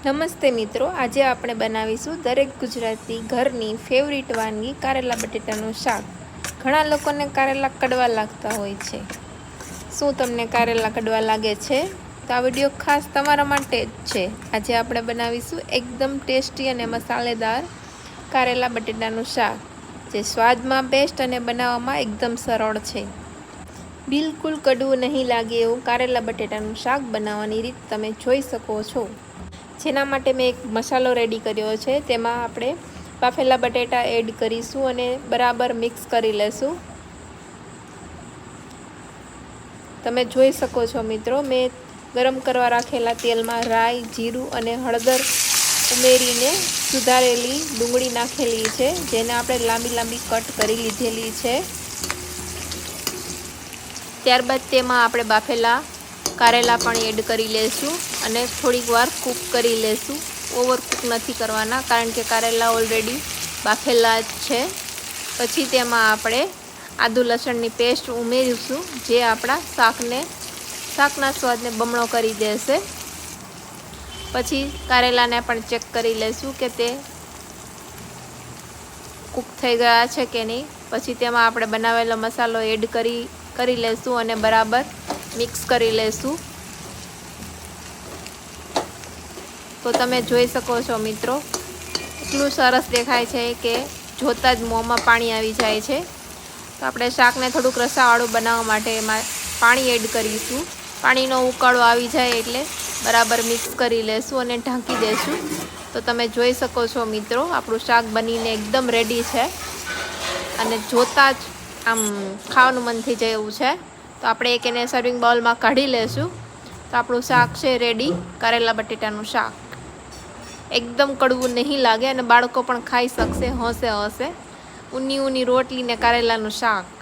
નમસ્તે મિત્રો, આજે આપણે બનાવીશું દરેક ગુજરાતી ઘરની ફેવરિટ વાનગી કારેલા બટેટાનું શાક. ઘણા લોકોને કારેલા કડવા લાગતા હોય છે. શું તમને કારેલા કડવા લાગે છે? તો આ વિડીયો ખાસ તમારા માટે જ છે. આજે આપણે બનાવીશું એકદમ ટેસ્ટી અને મસાલેદાર કારેલા બટેટાનું શાક, જે સ્વાદમાં બેસ્ટ અને બનાવવામાં એકદમ સરળ છે. બિલકુલ કડવું નહીં લાગે એવું કારેલા બટેટાનું શાક બનાવવાની રીત તમે જોઈ શકો છો. જેના માટે મેં એક મસાલો રેડી કર્યો છે. તેમાં આપણે બાફેલા બટેટા એડ કરીશું અને બરાબર મિક્સ કરી લેશું. તમે જોઈ શકો છો મિત્રો, મેં ગરમ કરવા રાખેલા તેલમાં રાઈ, જીરું અને હળદર ઉમેરીને સુધારેલી ડુંગળી નાખેલી છે, જેને આપણે લાંબી લાંબી કટ કરી લીધેલી છે. ત્યારબાદ તેમાં આપણે બાફેલા કારેલા પણ એડ કરી લઈશું અને થોડીક વાર કૂક કરી લઈશું. ઓવર કૂક નથી કરવાના, કારણ કે કારેલા ઓલરેડી બાફેલા જ છે. પછી તેમાં આપણે આદુ લસણની પેસ્ટ ઉમેરીશું, જે આપણા શાકના સ્વાદને બમણો કરી દેશે. પછી કારેલાને પણ ચેક કરી લઈશું કે તે કૂક થઈ ગયા છે કે નહીં. પછી તેમાં આપણે બનાવેલો મસાલો એડ કરી લઈશું અને બરાબર મિક્સ કરી લઈશું. તો તમે જોઈ શકો છો મિત્રો, એટલું સરસ દેખાય છે કે જોતાં જ મોંમાં પાણી આવી જાય છે. તો આપણે શાકને થોડુંક રસાવાળું બનાવવા માટે એમાં પાણી એડ કરીશું. પાણીનો ઉકાળો આવી જાય એટલે બરાબર મિક્સ કરી લેશું અને ઢાંકી દઈશું. તો તમે જોઈ શકો છો મિત્રો, આપણું શાક બનીને એકદમ રેડી છે અને જોતાં જ આમ ખાવાનું મન થઈ જાય એવું છે. તો આપણે એક એને સર્વિંગ બાઉલમાં કાઢી લઈશું. તો આપણું શાક છે રેડી, કારેલા બટેટાનું શાક. એકદમ કડવું નહીં લાગે અને બાળકો પણ ખાઈ શકશે, હસે ઊની રોટલી ને કારેલાનું શાક.